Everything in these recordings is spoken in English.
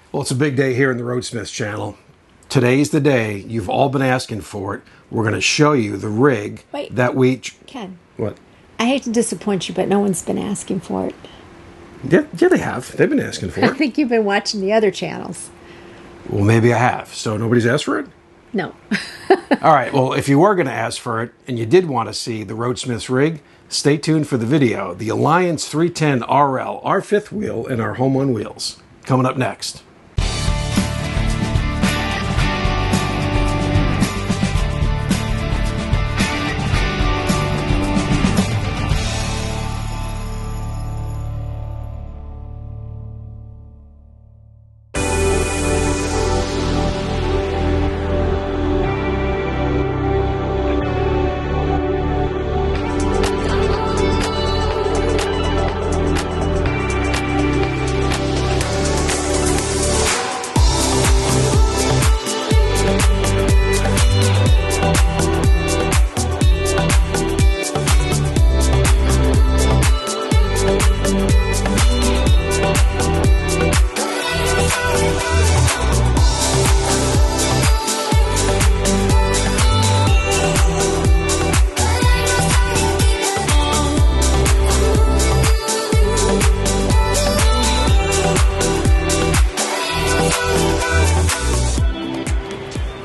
Well, it's a big day here in the RoadSMITHS channel. Today's the day. You've all been asking for it. We're going to show you the rig that we... Ken. What? I hate to disappoint you, but no one's been asking for it. Yeah, they have. They've been asking for it. I think you've been watching the other channels. Well, maybe I have. So nobody's asked for it? No. All right. Well, if you were going to ask for it and you did want to see the RoadSMITHS rig, stay tuned for the video. The Alliance 310 RL, our fifth wheel, and our home on wheels. Coming up next.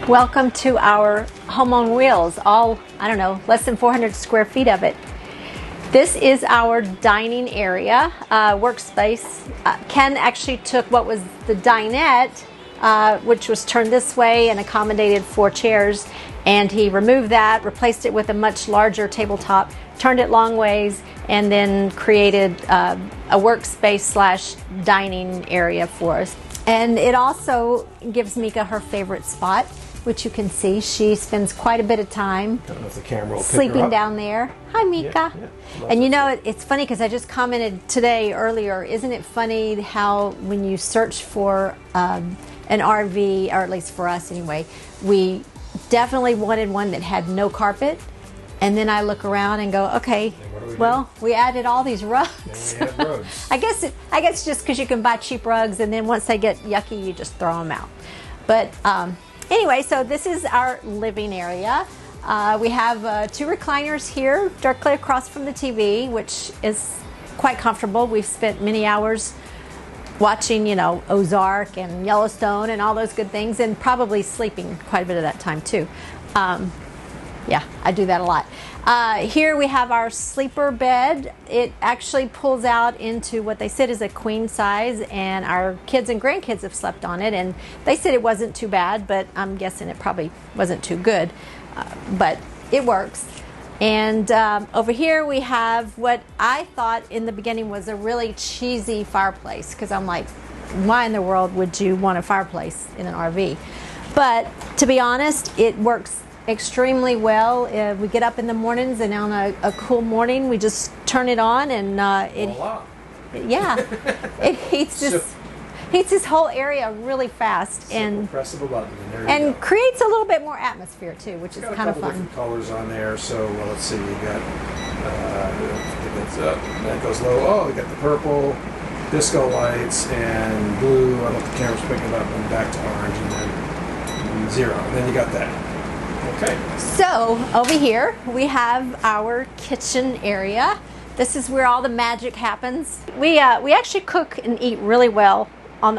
Welcome to our home on wheels, all, I don't know, less than 400 square feet of it. This is our dining area, workspace. Ken actually took what was the dinette, which was turned this way and accommodated 4 chairs, and he removed that, replaced it with a much larger tabletop, turned it long ways, and then created a workspace slash dining area for us. And it also gives Mika her favorite spot, which you can see. She spends quite a bit of time sleeping down there. Hi, Mika. Yeah. And you know, it's funny because I just commented today earlier, isn't it funny how when you search for an RV, or at least for us anyway, we definitely wanted one that had no carpet. And then I look around and go, okay, well, we added all these rugs. Rugs. I guess just because you can buy cheap rugs, and then once they get yucky, you just throw them out. But anyway, so this is our living area. We have 2 recliners here, directly across from the TV, which is quite comfortable. We've spent many hours watching, you know, Ozark and Yellowstone and all those good things, and probably sleeping quite a bit of that time too. Yeah, I do that a lot. Here we have our sleeper bed. It actually pulls out into what they said is a queen size, and our kids and grandkids have slept on it, and they said it wasn't too bad, but I'm guessing it probably wasn't too good. But it works. And over here we have what I thought in the beginning was a really cheesy fireplace, because I'm like, why in the world would you want a fireplace in an RV? But to be honest, it works extremely well. We get up in the mornings, and on a cool morning we just turn it on, and it heats this whole area really fast, and press of a button, and creates a little bit more atmosphere too, which is kind of fun. Different colors on there. So let's see, you got that goes low. Oh, we got the purple, disco lights, and blue. I don't know if the camera's picking up, and back to orange, and then 0. And then you got that. Okay. So over here we have our kitchen area. This is where all the magic happens. We actually cook and eat really well on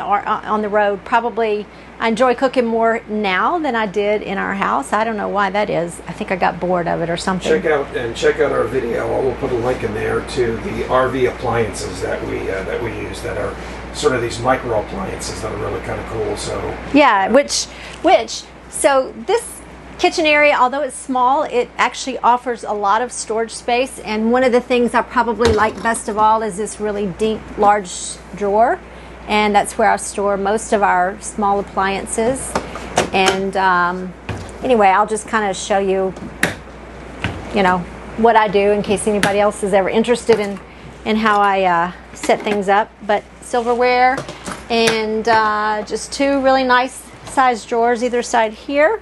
the road. Probably I enjoy cooking more now than I did in our house. I don't know why that is. I think I got bored of it or something. Check out our video. We'll put a link in there to the RV appliances that we use, that are sort of these micro appliances that are really kind of cool. So yeah, so this kitchen area, although it's small, it actually offers a lot of storage space, and one of the things I probably like best of all is this really deep, large drawer, and that's where I store most of our small appliances. And anyway, I'll just kind of show you, what I do in case anybody else is ever interested in how I set things up. But silverware, and just 2 really nice sized drawers either side here.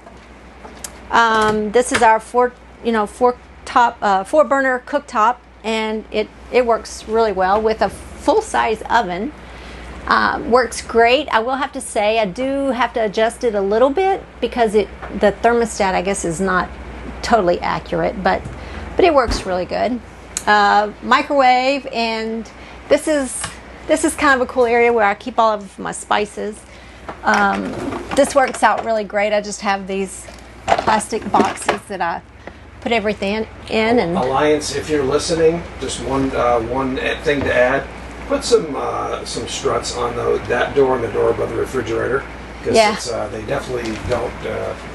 This is our 4-burner cooktop, and it works really well with a full-size oven. Works great. I will have to say I do have to adjust it a little bit because the thermostat, I guess, is not totally accurate, but it works really good. Microwave, and this is kind of a cool area where I keep all of my spices. This works out really great. I just have these plastic boxes that I put everything in. And Alliance, if you're listening, just one thing to add: put some struts on that door and the door above the refrigerator, because they definitely don't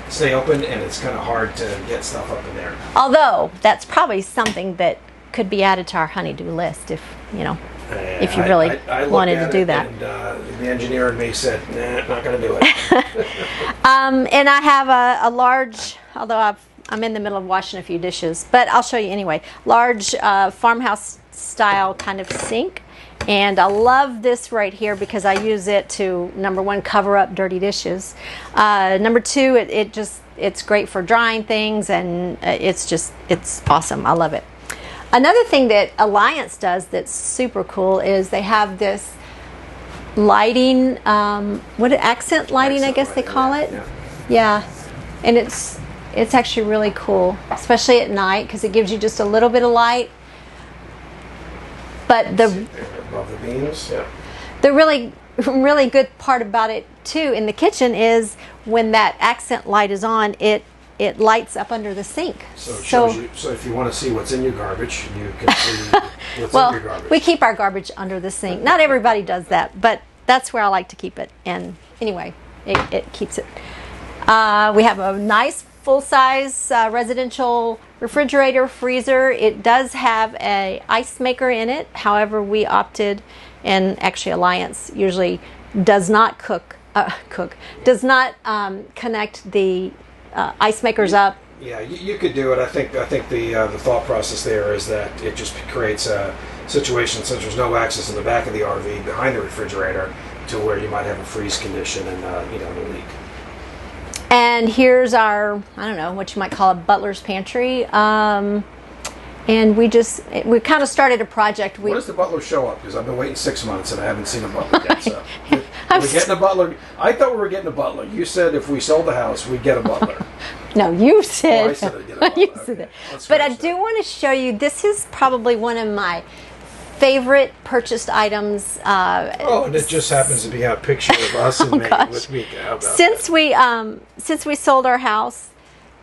stay open, and it's kind of hard to get stuff up in there. Although that's probably something that could be added to our honey-do list if you really wanted to do that. And the engineer in me said, "Nah, not going to do it." And I have a large, although I'm in the middle of washing a few dishes, but I'll show you anyway. Large farmhouse style kind of sink. And I love this right here because I use it to, number one, cover up dirty dishes. Number two, it's great for drying things, and it's awesome. I love it. Another thing that Alliance does that's super cool is they have this lighting, accent lighting, I guess they call it. Yeah. And it's actually really cool, especially at night, because it gives you just a little bit of light. But above the beams, the really good part about it too in the kitchen is when that accent light is on, it lights up under the sink. So it shows you. So if you want to see what's in your garbage, you can see what's in your garbage. We keep our garbage under the sink. Not everybody does that, but that's where I like to keep it. And anyway, it keeps it. We have a nice full-size residential refrigerator, freezer. It does have a ice maker in it. However, we opted, and actually Alliance usually does not does not connect the ice makers up. Yeah, you could do it. I think the thought process there is that it just creates a situation, since there's no access in the back of the RV behind the refrigerator, to where you might have a freeze condition and a leak. And here's our, I don't know, what you might call a butler's pantry. And we kind of started a project. When does the butler show up? Because I've been waiting 6 months and I haven't seen a butler yet. So we're getting a butler. I thought we were getting a butler. You said if we sold the house, we'd get a butler. No, you said. I said I'd get a butler. You said it. But I do want to show you, this is probably one of my favorite purchased items. And it just happens to be a picture of us and Megan with Mika. How about since we sold our house,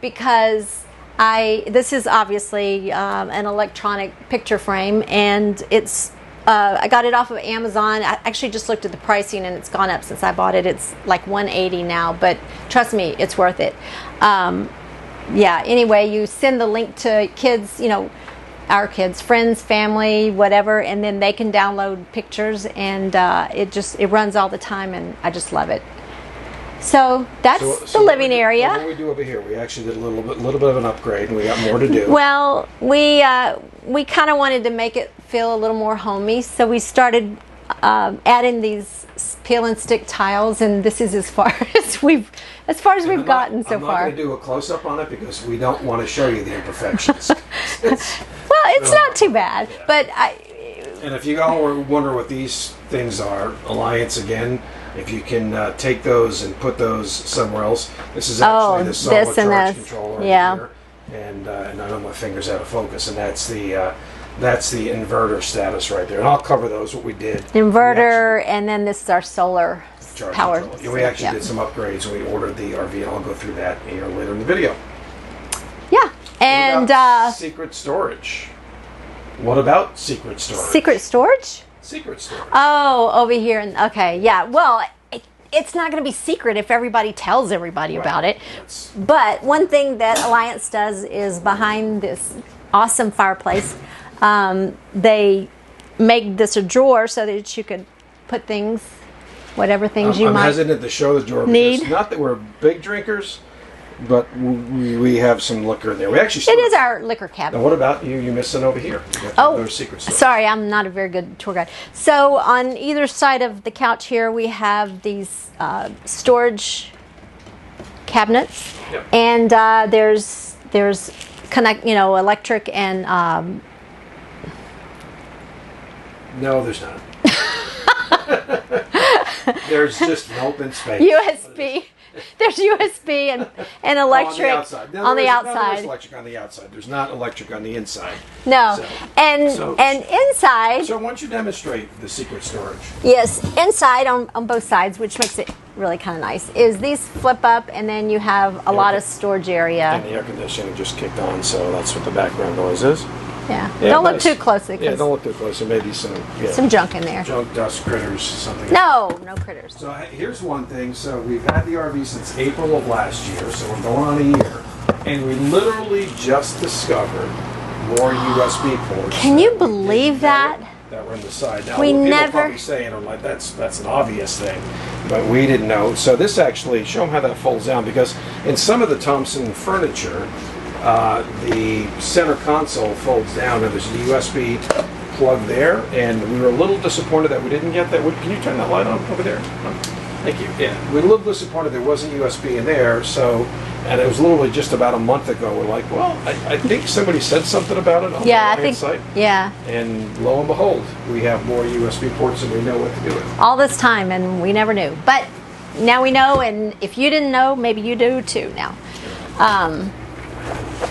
because this is obviously an electronic picture frame, and it's I got it off of Amazon. I actually just looked at the pricing, and it's gone up since I bought it. It's like $180 now, but trust me, it's worth it. Anyway, you send the link to kids, our kids, friends, family, whatever, and then they can download pictures, and it runs all the time, and I just love it. So that's the living area. What do we do over here? We actually did a little bit of an upgrade, and we got more to do. Well, we kind of wanted to make it feel a little more homey, so we started adding these peel and stick tiles, and this is as far as we've gotten so far. I'm not going to do a close up on it because we don't want to show you the imperfections. It's not too bad, but And if you all wonder what these things are, Alliance again. If you can take those and put those somewhere else, this is actually the solid charge controller here, and I know my finger's out of focus, and that's the inverter status right there. And I'll cover those what we did. Inverter, and then this is our solar power. We actually did some upgrades when we ordered the RV, and I'll go through that here later in the video. Yeah, and secret storage. What about secret storage? Secret storage? Secret storage. Oh, over here. Okay, yeah. Well, it's not going to be secret if everybody tells everybody about it. But one thing that Alliance does is behind this awesome fireplace, they make this a drawer so that you could put things, whatever things you might need. I'm hesitant to show the drawer because not that we're big drinkers, but we have some liquor there. We actually it is our liquor cabinet. Now, what about you? You missed it over here. Secret storage. Sorry, I'm not a very good tour guide. So on either side of the couch here, we have these storage cabinets, and there's electric and. No, there's not. There's just an open space. USB. There's USB and electric on the outside. On the outside. There's electric on the outside. There's not electric on the inside. No. So, and inside. So why don't you demonstrate the secret storage? Yes, inside on both sides, which makes it really kind of nice, is these flip up, and then you have a lot of storage area. And the air conditioning just kicked on, so that's what the background noise is. Yeah. Don't look too closely. Yeah, don't look too closely. Maybe some junk in there. Junk, dust, critters, something. No critters. So here's one thing. So we've had the RV since April of last year, so we're going on a year. And we literally just discovered more USB ports. Can you believe that? That were on the side. Now, we people never probably saying, like, that's an obvious thing. But we didn't know. So this actually, show them how that folds down, because in some of the Thompson furniture, the center console folds down and there's a USB plug there, and we were a little disappointed that we didn't get that. Can you turn that light on over there? Thank you. Yeah, we were a little disappointed there wasn't USB in there, and it was literally just about a month ago. We're like, well, I think somebody said something about it on the site. Yeah. And lo and behold, we have more USB ports and we know what to do with it. All this time, and we never knew. But now we know, and if you didn't know, maybe you do too now.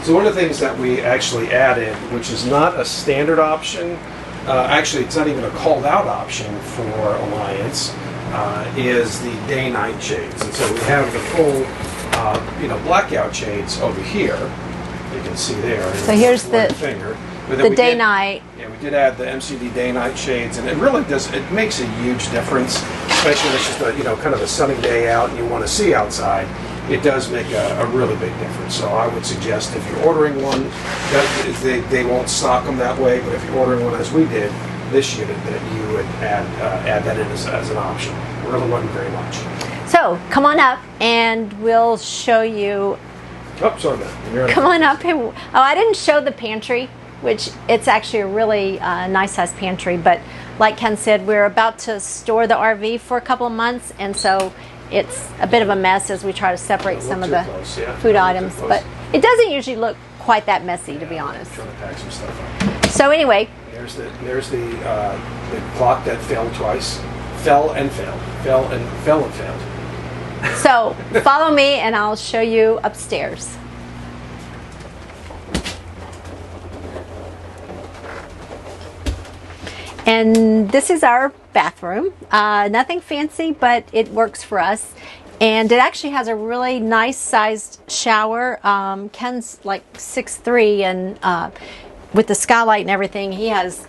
So one of the things that we actually added, which is not a standard option, actually it's not even a called out option for Alliance, is the day-night shades. And so we have the full, blackout shades over here. You can see there. So here's the finger. The day-night. Yeah, we did add the MCD day-night shades, and it really does. It makes a huge difference, especially when it's just a kind of a sunny day out and you want to see outside. It does make a really big difference. So I would suggest if you're ordering one, they won't stock them that way, but if you're ordering one as we did this unit, that you would add that in as an option. It really wasn't very much. So come on up and we'll show you. Oh, sorry about that. Come on up. I didn't show the pantry, which it's actually a really nice size pantry, but like Ken said, we're about to store the RV for a couple of months, and so it's a bit of a mess as we try to separate some of the food items, but it doesn't usually look quite that messy, to be honest. I'm trying to pack some stuff up. So anyway, there's the clock that failed twice, fell and failed. So follow me and I'll show you upstairs. And this is our bathroom. Nothing fancy, but it works for us. And it actually has a really nice sized shower. Ken's like 6'3", and with the skylight and everything, he has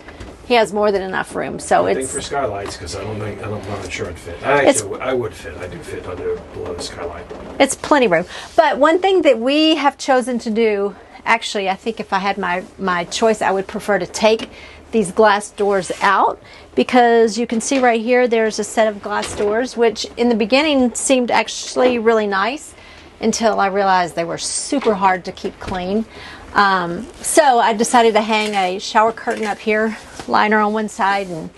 more than enough room. So I think for skylights, because I'm not sure it'd fit. I would fit. I do fit below the skylight. It's plenty room. But one thing that we have chosen to do, actually, I think if I had my choice, I would prefer to take these glass doors out, because you can see right here there's a set of glass doors, which in the beginning seemed actually really nice until I realized they were super hard to keep clean. So I decided to hang a shower curtain up here, liner on one side and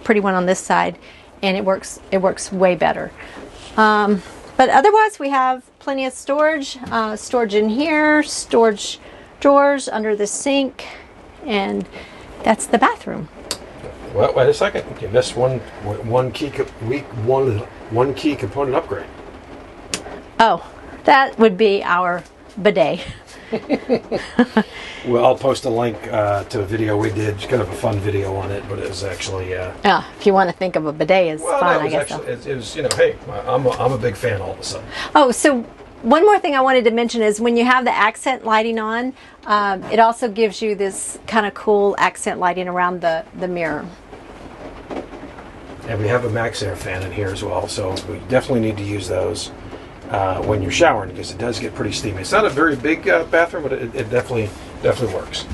pretty one on this side, and it works way better. But otherwise we have plenty of storage in here, storage drawers under the sink, and that's the bathroom. Well, wait a second. You missed one key component upgrade. Oh, that would be our bidet. Well, I'll post a link to a video we did. It's kind of a fun video on it, but it was actually. If you want to think of a bidet as fun, I guess. It was, hey, I'm a big fan all of a sudden. Oh, so one more thing I wanted to mention is when you have the accent lighting on, it also gives you this kind of cool accent lighting around the mirror. And we have a MaxxAir fan in here as well, so we definitely need to use those when you're showering, because it does get pretty steamy. It's not a very big bathroom, but it definitely works.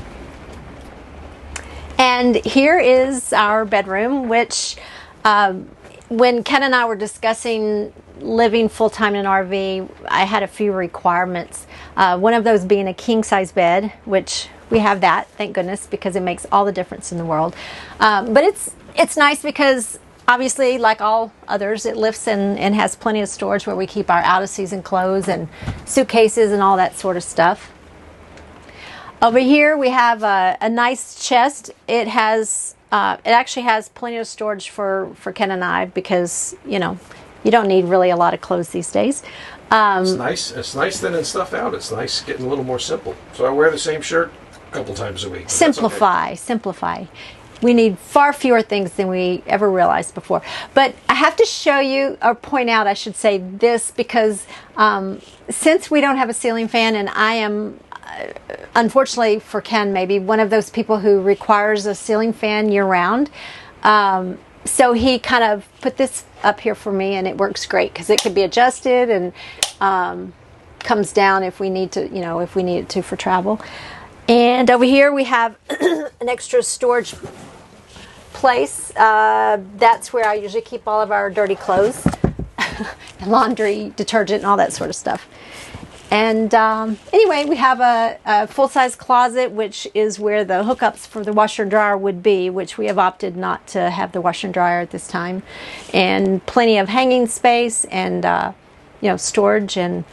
And here is our bedroom, which when Ken and I were discussing living full-time in an RV, I had a few requirements. One of those being a king-size bed, which we have that, thank goodness, because it makes all the difference in the world. But it's nice because obviously, like all others, it lifts and has plenty of storage where we keep our out-of-season clothes and suitcases and all that sort of stuff. Over here we have a nice chest. It has it actually has plenty of storage for Ken and I, because, you know, you don't need really a lot of clothes these days. It's nice. It's nice thinning stuff out. It's nice getting a little more simple. So I wear the same shirt a couple times a week. Simplify, simplify. We need far fewer things than we ever realized before. But I have to show you, or point out, I should say, this, because since we don't have a ceiling fan, and I am, unfortunately for Ken, maybe one of those people who requires a ceiling fan year-round, so he kind of put this up here for me, and it works great because it can be adjusted and comes down if we need to, you know, if we need it to for travel. And over here we have an extra storage place. That's where I usually keep all of our dirty clothes, and laundry, detergent, and all that sort of stuff. And anyway, we have a full-size closet, which is where the hookups for the washer and dryer would be, which we have opted not to have the washer and dryer at this time. And plenty of hanging space and, you know, storage, and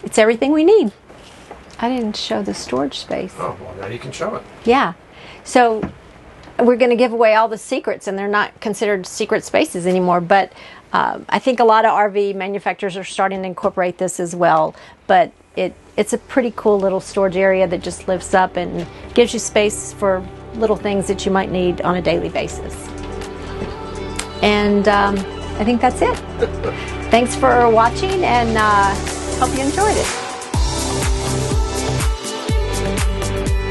it's everything we need. I didn't show the storage space. Oh, well, now you can show it. Yeah. So we're going to give away all the secrets, and they're not considered secret spaces anymore. But I think a lot of RV manufacturers are starting to incorporate this as well. But it's a pretty cool little storage area that just lifts up and gives you space for little things that you might need on a daily basis. And I think that's it. Thanks for watching, and hope you enjoyed it.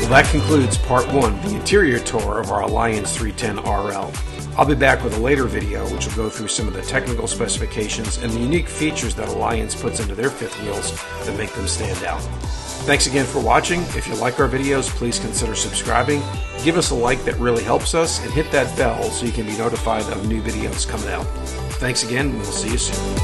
Well, that concludes part 1, the interior tour of our Alliance 310 RL. I'll be back with a later video which will go through some of the technical specifications and the unique features that Alliance puts into their fifth wheels that make them stand out. Thanks again for watching. If you like our videos, please consider subscribing. Give us a like, that really helps us, and hit that bell so you can be notified of new videos coming out. Thanks again, and we'll see you soon.